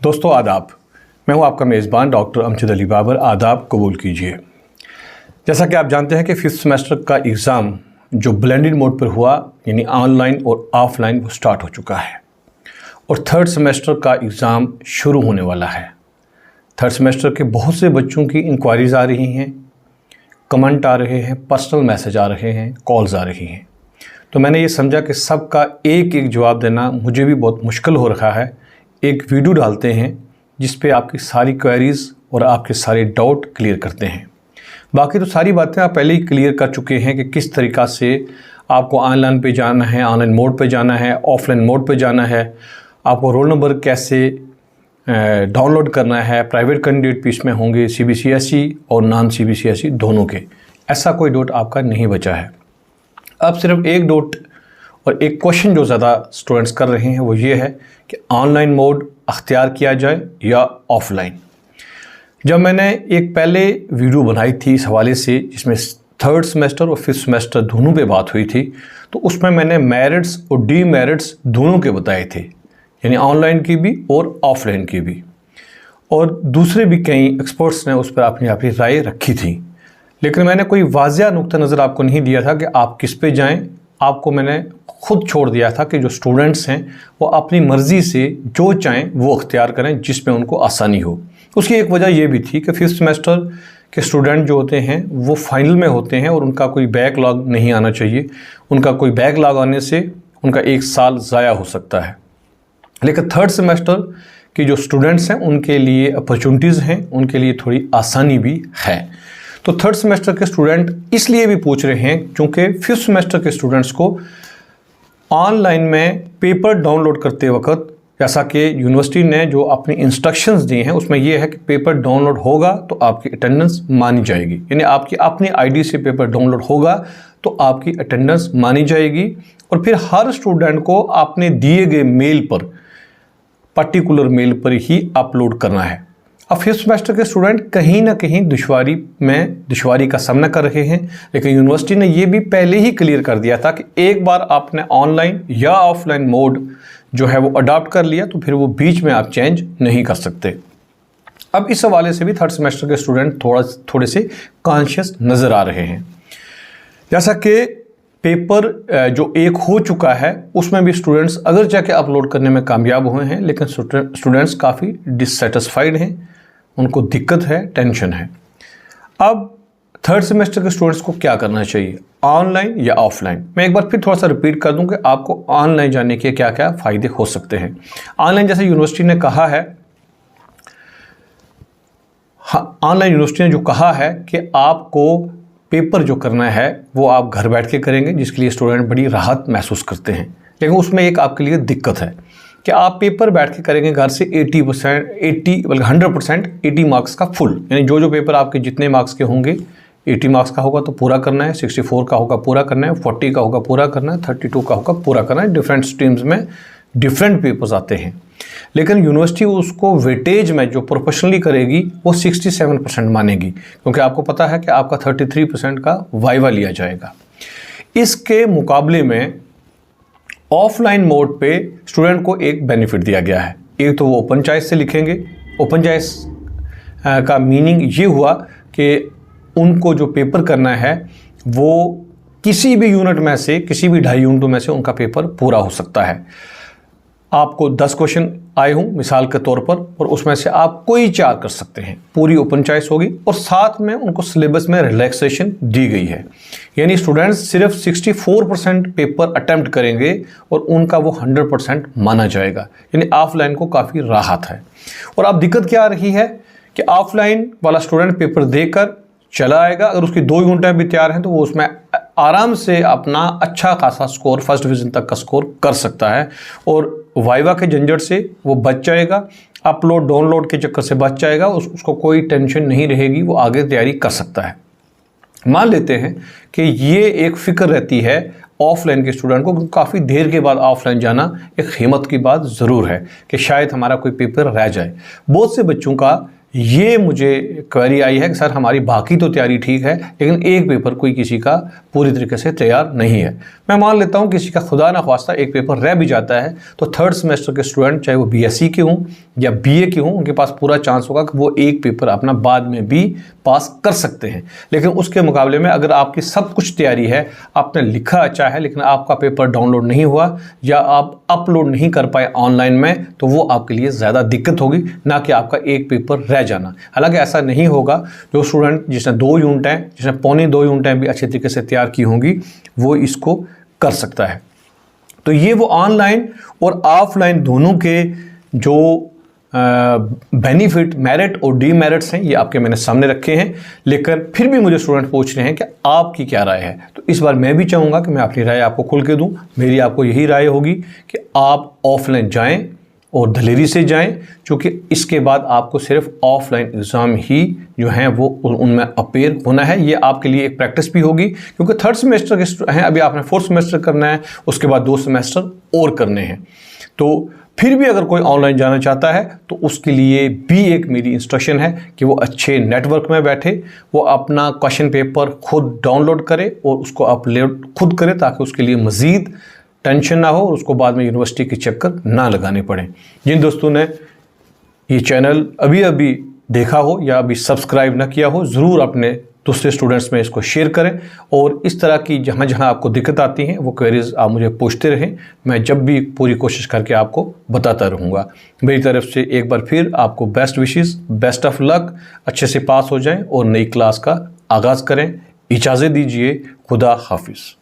दोस्तों आदाब, मैं हूं आपका मेज़बान डॉक्टर अमजद अली बाबर। आदाब कबूल कीजिए। जैसा कि आप जानते हैं कि 5th सेमेस्टर का एग्ज़ाम जो ब्लेंडेड मोड पर हुआ यानी ऑनलाइन और ऑफलाइन वो स्टार्ट हो चुका है और 3rd सेमेस्टर का एग्ज़ाम शुरू होने वाला है। 3rd सेमेस्टर के बहुत से बच्चों की इंक्वायरीज़ आ रही हैं, कमेंट आ रहे हैं, पर्सनल मैसेज आ रहे हैं, कॉल्स आ रही हैं। तो मैंने ये समझा कि सबका एक एक जवाब देना मुझे भी बहुत मुश्किल हो रहा है। एक वीडियो डालते हैं जिस पे आपकी सारी क्वेरीज़ और आपके सारे डाउट क्लियर करते हैं। बाकी तो सारी बातें आप पहले ही क्लियर कर चुके हैं कि किस तरीक़ा से आपको ऑनलाइन पे जाना है, ऑनलाइन मोड पे जाना है, ऑफलाइन मोड पे जाना है, आपको रोल नंबर कैसे डाउनलोड करना है, प्राइवेट कैंडिडेट भी इसमें होंगे, CBCSE और नॉन CBCSE दोनों के। ऐसा कोई डाउट आपका नहीं बचा है। अब सिर्फ एक डाउट और एक क्वेश्चन जो ज़्यादा स्टूडेंट्स कर रहे हैं वो ये है कि ऑनलाइन मोड अख्तियार किया जाए या ऑफ़लाइन। जब मैंने एक पहले वीडियो बनाई थी इस हवाले से जिसमें 3rd सेमेस्टर और 5th सेमेस्टर दोनों पे बात हुई थी, तो उसमें मैंने मेरिट्स और डीमेरिट्स दोनों के बताए थे, यानी ऑनलाइन की भी और ऑफ़लाइन की भी। और दूसरे भी कई एक्सपर्ट्स ने उस पर अपनी राय रखी थी, लेकिन मैंने कोई वाज़िया नुक्ता नज़र आपको नहीं दिया था कि आप किस पे जाएं। आपको मैंने खुद छोड़ दिया था कि जो स्टूडेंट्स हैं वो अपनी मर्ज़ी से जो चाहें वो अख्तियार करें जिसमें उनको आसानी हो। उसकी एक वजह ये भी थी कि 5th सेमेस्टर के स्टूडेंट जो होते हैं वो फाइनल में होते हैं और उनका कोई बैकलॉग नहीं आना चाहिए। उनका कोई बैकलॉग आने से उनका एक साल ज़ाया हो सकता है। लेकिन 3rd सेमेस्टर की जो स्टूडेंट्स हैं उनके लिए अपॉर्चुनिटीज़ हैं, उनके लिए थोड़ी आसानी भी है। तो 3rd सेमेस्टर के स्टूडेंट इसलिए भी पूछ रहे हैं क्योंकि 5th सेमेस्टर के स्टूडेंट्स को ऑनलाइन में पेपर डाउनलोड करते वक्त, जैसा कि यूनिवर्सिटी ने जो अपनी इंस्ट्रक्शंस दी हैं उसमें यह है कि पेपर डाउनलोड होगा तो आपकी अटेंडेंस मानी जाएगी, यानी आपकी अपनी आईडी से पेपर डाउनलोड होगा तो आपकी अटेंडेंस मानी जाएगी। और फिर हर स्टूडेंट को अपने दिए गए मेल पर, पर्टिकुलर मेल पर ही अपलोड करना है। अब 5th सेमेस्टर के स्टूडेंट कहीं ना कहीं दुश्वारी का सामना कर रहे हैं, लेकिन यूनिवर्सिटी ने यह भी पहले ही क्लियर कर दिया था कि एक बार आपने ऑनलाइन या ऑफलाइन मोड जो है वो अडॉप्ट कर लिया तो फिर वो बीच में आप चेंज नहीं कर सकते। अब इस हवाले से भी 3rd सेमेस्टर के स्टूडेंट थोड़े से कॉन्शियस नज़र आ रहे हैं। जैसा कि पेपर जो एक हो चुका है उसमें भी स्टूडेंट्स अगर जाके अपलोड करने में कामयाब हुए हैं, लेकिन स्टूडेंट्स काफ़ी डिससेटिस्फाइड हैं, उनको दिक्कत है, टेंशन है। अब 3rd सेमेस्टर के स्टूडेंट्स को क्या करना चाहिए, ऑनलाइन या ऑफलाइन? मैं एक बार फिर थोड़ा सा रिपीट कर दूं कि आपको ऑनलाइन जाने के क्या क्या फ़ायदे हो सकते हैं। ऑनलाइन जैसे यूनिवर्सिटी ने कहा है, ऑनलाइन यूनिवर्सिटी ने जो कहा है कि आपको पेपर जो करना है वो आप घर बैठ के करेंगे, जिसके लिए स्टूडेंट बड़ी राहत महसूस करते हैं। लेकिन उसमें एक आपके लिए दिक्कत है कि आप पेपर बैठ के करेंगे घर से 80% बल्कि 100% 80 मार्क्स का फुल, यानी जो पेपर आपके जितने मार्क्स के होंगे 80 मार्क्स का होगा तो पूरा करना है, 64 का होगा पूरा करना है, 40 का होगा पूरा करना है, 32 का होगा पूरा करना है। डिफरेंट स्ट्रीम्स में डिफरेंट पेपर्स आते हैं, लेकिन यूनिवर्सिटी उसको वेटेज में जो प्रोपोर्शनली करेगी वो 67% मानेगी, क्योंकि आपको पता है कि आपका 33% का वाइवा लिया जाएगा। इसके मुकाबले में ऑफलाइन मोड पे स्टूडेंट को एक बेनिफिट दिया गया है। एक तो वो ओपन चॉइस से लिखेंगे। ओपन चॉइस का मीनिंग ये हुआ कि उनको जो पेपर करना है वो किसी भी यूनिट में से, किसी भी 2.5 यूनिटों में से उनका पेपर पूरा हो सकता है। आपको 10 क्वेश्चन आए हों मिसाल के तौर पर, और उसमें से आप कोई 4 कर सकते हैं, पूरी ओपन चॉइस होगी। और साथ में उनको सिलेबस में रिलैक्सेशन दी गई है, यानी स्टूडेंट्स सिर्फ 64% पेपर अटेम्प्ट करेंगे और उनका वो 100% माना जाएगा, यानी ऑफलाइन को काफ़ी राहत है। और अब दिक्कत क्या आ रही है कि ऑफलाइन वाला स्टूडेंट पेपर देकर चला आएगा, अगर उसकी 2 यूनिटें भी तैयार हैं तो वो उसमें आराम से अपना अच्छा खासा स्कोर, फर्स्ट डिवीज़न तक का स्कोर कर सकता है और वाइवा के झंझट से वो बच जाएगा, अपलोड डाउनलोड के चक्कर से बच जाएगा, उसको कोई टेंशन नहीं रहेगी, वो आगे तैयारी कर सकता है। मान लेते हैं कि ये एक फ़िक्र रहती है ऑफलाइन के स्टूडेंट को, काफ़ी देर के बाद ऑफलाइन जाना एक हिम्मत की बात ज़रूर है कि शायद हमारा कोई पेपर रह जाए। बहुत से बच्चों का ये मुझे क्वेरी आई है कि सर हमारी बाकी तो तैयारी ठीक है लेकिन एक पेपर कोई किसी का पूरी तरीके से तैयार नहीं है। मैं मान लेता हूँ किसी का खुदा न ख्वास्ता एक पेपर रह भी जाता है तो 3rd सेमेस्टर के स्टूडेंट चाहे वो BSc के हों या बीए के हों, उनके पास पूरा चांस होगा कि वो एक पेपर अपना बाद में भी पास कर सकते हैं। लेकिन उसके मुकाबले में अगर आपकी सब कुछ तैयारी है, आपने लिखा अच्छा है, लेकिन आपका पेपर डाउनलोड नहीं हुआ या आप अपलोड नहीं कर पाए ऑनलाइन में, तो वो आपके लिए ज़्यादा दिक्कत होगी, ना कि आपका एक पेपर रह जाना। हालांकि ऐसा नहीं होगा। जो स्टूडेंट जिसने 2 यूनिटें, जिसने पौनी 2 यूनिटें भी अच्छे तरीके से तैयार की होंगी, वो इसको कर सकता है। तो ये वो ऑनलाइन और ऑफलाइन दोनों के जो बेनिफिट, मेरिट और डीमेरिट्स हैं, ये आपके मैंने सामने रखे हैं। लेकिन फिर भी मुझे स्टूडेंट पूछ रहे हैं कि आपकी क्या राय है। तो इस बार मैं भी चाहूँगा कि मैं अपनी राय आपको खुल के दूँ। मेरी आपको यही राय होगी कि आप ऑफलाइन जाएं और दलेरी से जाएं, क्योंकि इसके बाद आपको सिर्फ ऑफलाइन एग्ज़ाम ही जो हैं वो उनमें अपेयर होना है। ये आपके लिए एक प्रैक्टिस भी होगी, क्योंकि 3rd सेमेस्टर के हैं, अभी आपने 4th सेमेस्टर करना है, उसके बाद 2 सेमेस्टर और करने हैं। तो फिर भी अगर कोई ऑनलाइन जाना चाहता है तो उसके लिए भी एक मेरी इंस्ट्रक्शन है कि वो अच्छे नेटवर्क में बैठे, वो अपना क्वेश्चन पेपर खुद डाउनलोड करे और उसको अपलोड खुद करे, ताकि उसके लिए मज़ीद टेंशन ना हो और उसको बाद में यूनिवर्सिटी के चक्कर ना लगाने पड़े। जिन दोस्तों ने ये चैनल अभी अभी देखा हो या अभी सब्सक्राइब ना किया हो, ज़रूर अपने दूसरे स्टूडेंट्स में इसको शेयर करें। और इस तरह की जहाँ जहाँ आपको दिक्कत आती हैं वो क्वेरीज आप मुझे पूछते रहें, मैं जब भी पूरी कोशिश करके आपको बताता रहूँगा। मेरी तरफ से एक बार फिर आपको best wishes, best of luck, अच्छे से पास हो जाएं और नई क्लास का आगाज़ करें। इजाज़त दीजिए, खुदा हाफिज़।